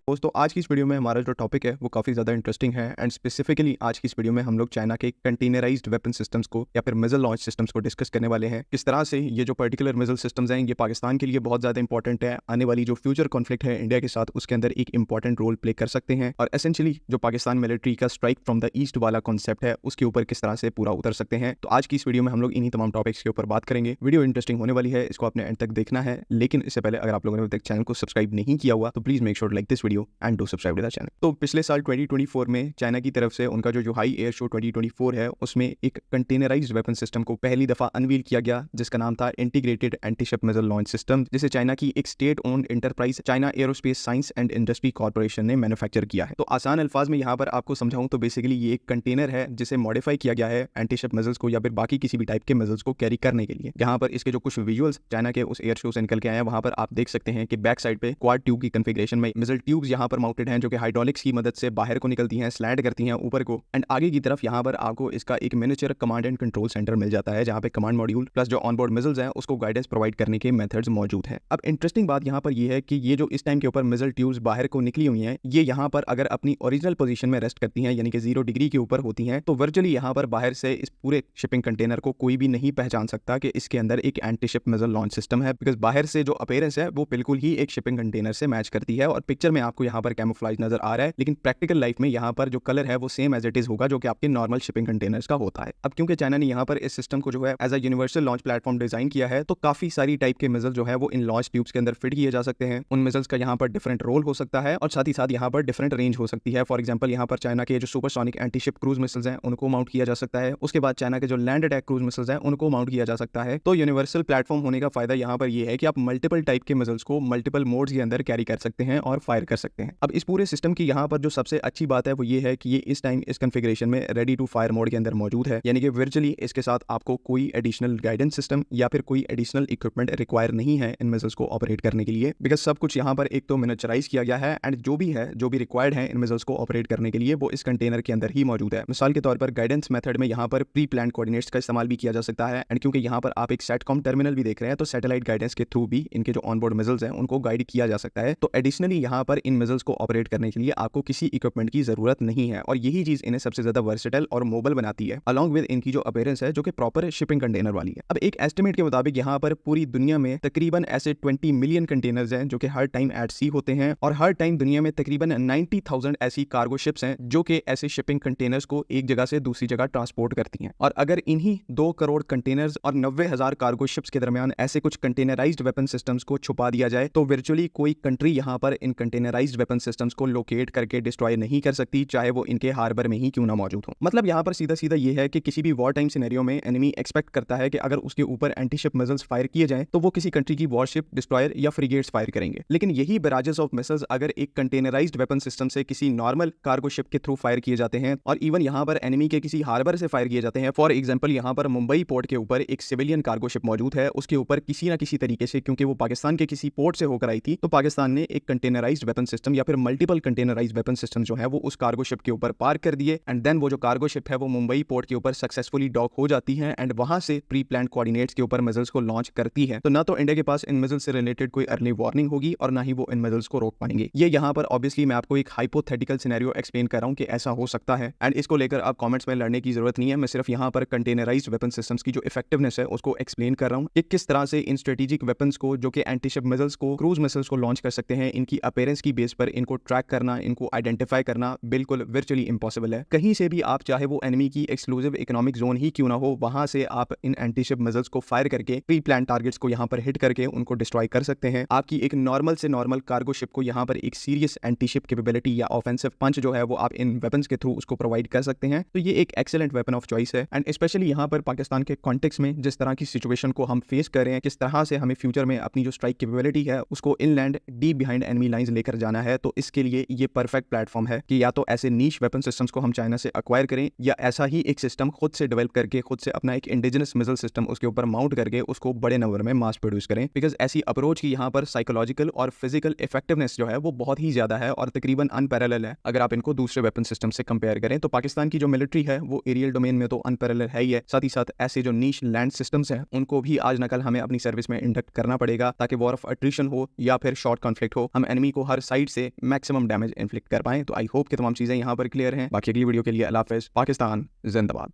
दोस्तों आज की इस वीडियो में हमारा जो टॉपिक है वो काफ़ी ज़्यादा इंटरेस्टिंग है एंड स्पेसिफिकली आज की इस वीडियो में हम लोग चाइना के कंटेनराइज्ड वेपन सिस्टम्स को या फिर मिसाइल लॉन्च सिस्टम्स को डिस्कस करने वाले हैं। किस तरह से ये जो पर्टिकुलर मिसाइल सिस्टम्स हैं ये पाकिस्तान के लिए बहुत ज़्यादा इंपॉर्टेंट है। आने वाली जो फ्यूचर कॉन्फ्लिक्ट है इंडिया के साथ उसके अंदर एक इंपॉर्टेंट रोल प्ले कर सकते हैं और एसेंशियली जो पाकिस्तान मिलिट्री का स्ट्राइक फ्रॉम द ईस्ट वाला कॉन्सेप्ट है उसके ऊपर किस तरह से पूरा उतर सकते हैं। तो आज की इस वीडियो में हम लोग इन्हीं तमाम टॉपिक्स के ऊपर बात करेंगे। वीडियो इंटरेस्टिंग होने वाली है, इसको आपने एंड तक देखना है। लेकिन इससे पहले अगर आप लोगों ने अभी तक चैनल को सब्सक्राइब नहीं किया हुआ तो please make sure like this video and do subscribe to the channel. तो पिछले साल 2024 में चाइना की तरफ से उनका जो हाई एयर शो 2024 है उसमें एक कंटेनराइज्ड वेपन सिस्टम को पहली दफा अनवील किया गया जिसका नाम था integrated antiship missile launch system, जिसे चाइना की एक state owned enterprise China aerospace science and industry corporation ने मैन्युफैक्चर किया है। तो आसान अल्फाज में यहाँ पर आपको समझाऊं तो बेसिकली ये एक कंटेनर है जिसे मॉडिफाई किया गया है एंटीशिप मिसाइल्स को या फिर बाकी किसी भी टाइप के मिसाइल्स को कैरी करने के लिए। यहाँ पर इसके जो कुछ विजुअल्स चाइना के उस एयर शो से निकल के आए हैं वहां पर आप देख सकते हैं कि बैक साइड पे क्वाड ट्यूब की कॉन्फ़िगरेशन में मिसाइल ट्यूब्स यहाँ पर माउंटेड हैं जो कि हाइड्रोलिक्स की मदद से बाहर को निकलती हैं, स्लाइड करती हैं ऊपर को एंड आगे की तरफ यहाँ पर आपको इसका एक miniature command and control centre मिल जाता है जहाँ पे कमांड मॉड्यूल प्लस जो ऑनबोर्ड मिसाइल्स हैं उसको गाइडेंस प्रोवाइड करने के मेथड्स मौजूद हैं। अब इंटरेस्टिंग बात यहाँ पर यह है कि ये जो इस टाइम के ऊपर मिसाइल ट्यूब्स बाहर को निकली हुई हैं ये यहाँ पर अगर अपनी ओरिजिनल पोजीशन में रेस्ट करती हैं यानी कि 0 डिग्री के ऊपर होती हैं तो वर्चुअली यहाँ पर बाहर से इस पूरे शिपिंग कंटेनर को कोई भी नहीं पहचान सकता कि इसके अंदर एक एंटीशिप मिसाइल लॉन्च सिस्टम है, बिकॉज बाहर से जो अपीयरेंस है वो बिल्कुल ही एक शिपिंग कंटेनर से मैच करती है और पिक्चर में आपको यहाँ पर कैमोफ्लेज नजर आ रहा है, लेकिन प्रैक्टिकल लाइफ में यहाँ पर जो कलर है वो सेम एज इट इज होगा जो कि आपके नॉर्मल शिपिंग कंटेनर्स का होता है। अब क्योंकि चाइना ने यहाँ पर इस सिस्टम को जो है as a universal launch platform design किया है तो काफी सारी टाइप के मिसाइल जो है वो इन लॉन्च ट्यूब्स के अंदर फिट किए जा सकते हैं। उन मिसाइल्स का यहाँ पर डिफरेंट रोल हो सकता है और साथ ही साथ यहाँ पर डिफरेंट रेंज हो सकती है। फॉर एग्जाम्पल यहाँ पर चाइना के जो सुपरसोनिक एंटीशिप क्रूज मिसाइल्स हैं उनको माउंट किया जा सकता है। उसके बाद चाइना के जो लैंड अटैक क्रूज मिसाइल्स हैं उनको माउंट किया जा सकता है। तो यूनिवर्सल प्लेटफॉर्म होने का फायदा यहाँ पर यह है कि आप मल्टीपल टाइप के मिसाइल्स को मल्टीपल मोड्स के अंदर कैरी कर सकते हैं और फायर कर सकते हैं। अब इस पूरे सिस्टम की यहाँ पर जो सबसे अच्छी बात है वो ये है कि ये इस टाइम इस कॉन्फ़िगरेशन में रेडी टू फायर मोड के अंदर मौजूद है, यानी कि वर्चुअली इसके साथ आपको कोई एडिशनल गाइडेंस सिस्टम या फिर कोई एडिशनल इक्विपमेंट रिक्वायर नहीं है इन मिसाइल्स को ऑपरेट करने के लिए, बिकॉज सब कुछ यहाँ पर एक तो मिनिएचराइज किया गया है एंड जो भी रिक्वायर्ड है इन मिसाइल्स को ऑपरेट करने के लिए वो इस कंटेनर के अंदर ही मौजूद है। मिसाल के तौर पर गाइडेंस मेथड में यहाँ पर प्री प्लान कोऑर्डिनेट्स का इस्तेमाल भी किया जा सकता है एंड क्योंकि यहाँ पर आप एक सेटकॉम टर्मिनल भी देख रहे हैं तो सैटेलाइट गाइडेंस के थ्रू भी इनके जो ऑनबोर्ड मिसाइल्स हैं उनको गाइड किया जा सकता है। तो एडिशनली यहाँ पर इन मिसाइल्स को ऑपरेट करने के लिए आपको किसी इक्विपमेंट की जरूरत नहीं है और यही चीज इन्हें सबसे ज्यादा वर्सेटाइल और मोबाइल बनाती है, अलॉन्ग विद इनकी जो अपीयरेंस है जो कि प्रॉपर शिपिंग कंटेनर वाली है। अब एक एस्टिमेट के मुताबिक यहाँ पर पूरी दुनिया में तकरीबन ऐसे 20 मिलियन कंटेनर्स हैं जो कि हर टाइम एट सी होते हैं और हर टाइम दुनिया में तकरीबन 90,000 ऐसी कार्गो शिप्स हैं जो कि ऐसे शिपिंग कंटेनर्स को एक जगह से दूसरी जगह ट्रांसपोर्ट करती हैं। और अगर इन्हीं 2 करोड़ कंटेनर्स और 90,000 कार्गो शिप्स के दरमियान ऐसे कुछ कंटेनराइज्ड वेपन सिस्टम्स को छुपा दिया जाए तो वर्चुअली कोई कंट्री यहाँ पर इन कंटेनराइज्ड वेपन सिस्टम्स को लोकेट करके डिस्ट्रॉय नहीं कर सकती, चाहे वो इनके हार्बर में ही क्यों ना मौजूद हो। मतलब यहाँ पर सीधा सीधा ये है कि किसी भी वॉर टाइम सिनेरियो में एनिमी एक्सपेक्ट करता है कि अगर उसके ऊपर एंटीशिप मिसाइल्स फायर किए जाएं तो वो किसी कंट्री की वॉरशिप, डिस्ट्रॉयर या फ्रिगेट्स फायर करेंगे, लेकिन यही बैराजेस ऑफ मिसाइल्स अगर एक कंटेनराइज्ड वेपन सिस्टम से किसी नॉर्मल कार्गो शिप के थ्रू फायर किए जाते हैं और इवन यहाँ पर एनिमी के किसी हार्बर से फायर किए जाते हैं। फॉर एग्जाम्पल यहाँ पर मुंबई पोर्ट के ऊपर एक सिविलियन कार्गो शिप मौजूद है, उसके ऊपर किसी ना किसी तरीके से क्योंकि वो पाकिस्तान के किसी पोर्ट से होकर आई थी तो पाकिस्तान ने एक कंटेनराइज्ड वेपन सिस्टम या फिर मल्टीपल कंटेनराइज्ड वेपन सिस्टम जो है वो उस कार्गो शिप के ऊपर पार्क कर दिए एंड देन वो जो कार्गो शिप है वो मुंबई पोर्ट के ऊपर सक्सेसफुली डॉक हो जाती है एंड वहां से प्री प्लान कोऑर्डिनेट्स के ऊपर मिसाइल्स को लॉन्च करती है। तो ना तो इंडिया के पास इन मिसाइल से रिलेटेड कोई अर्ली वार्निंग होगी और ना ही वो इन मिसाइल्स को रोक पाएंगे। ये यहाँ पर ऑब्वियसली मैं आपको एक हाइपोथेटिकल सिनेरियो एक्सप्लेन कर रहा हूँ कि ऐसा हो सकता है एंड इसको लेकर आप कमेंट्स में लड़ने की जरूरत नहीं है। मैं सिर्फ यहाँ पर कंटेनराइज्ड वेपन सिस्टम्स की जो इफेक्टिवनेस है उसको एक्सप्लेन कर रहा हूँ कि किस तरह से इन स्ट्रेटेजिक वेपन्स को जो कि एंटीशिप मिसाइल्स को, क्रूज मिसाइल्स को लॉन्च कर सकते हैं, इनकी अपीयरेंस की बेस पर इनको ट्रैक करना, इनको आइडेंटिफाई करना बिल्कुल वर्चुअली इम्पॉसिबल है। कहीं से भी आप चाहे वो एनिमी की एक्सक्लूसिव इकोनॉमिक जोन ही क्यों ना हो वहां से आप इन एंटीशिप मिसाइल्स को फायर करके प्री प्लान टारगेट्स को यहाँ पर हिट करके उनको डिस्ट्रॉय कर सकते हैं। आपकी एक नॉर्मल से नॉर्मल कार्गो शिप को यहाँ पर एक सीरियस एंटीशिप कैपेबिलिटी या ऑफेंसिव पंच जो है वो आप इन वेपन्स के थ्रू उसको प्रोवाइड कर सकते हैं। तो ये एक एक्सेलेंट वेपन ऑफ चॉइस है एंड स्पेशली यहाँ पर पाकिस्तान के कॉन्टेक्स्ट में जिस तरह की सिचुएशन को हम फेस कर रहे हैं, किस तरह से हमें फ्यूचर में अपनी जो स्ट्राइक कैपेबिलिटी है उसको inland deep behind enemy lines लेकर जाना है, तो इसके लिए ये परफेक्ट प्लेटफॉर्म है कि या तो ऐसे नीश वेपन सिस्टम्स को हम चाइना से अक्वायर करें या ऐसा ही एक सिस्टम खुद से डेवलप करके खुद से अपना एक इंडिजिनस मिसाइल सिस्टम उसके ऊपर माउंट करके उसको बड़े नंबर में मास प्रोड्यूस करें, बिकॉज ऐसी अप्रोच की यहाँ पर साइकोलॉजिकल और फिजिकल इफेक्टिवनेस जो है वो बहुत ही ज्यादा है और तकरीबन अनपैरेलल है अगर आप इनको दूसरे वेपन सिस्टम से कंपेयर करें। तो पाकिस्तान की जो मिलिट्री है वो एरियल डोमेन में तो अनपैरेलल है ही है, साथ ही साथ ऐसे जो नीश लैंड सिस्टम्स हैं उनको भी आज न कल हमें अपनी सर्विस में इंडक्ट करना पड़ेगा ताकि वॉर ऑफ अट्रिशन हो या फिर शॉर्ट कॉन्फ्लिक्ट हो, हम एनिमी को हर साइड साइड से मैक्सिमम डैमेज इन्फ्लिक्ट कर पाएं। तो आई होप कि तमाम चीज़ें यहाँ पर क्लियर हैं। बाकी अगली वीडियो के लिए अल्लाह हाफ़िज़। पाकिस्तान जिंदाबाद।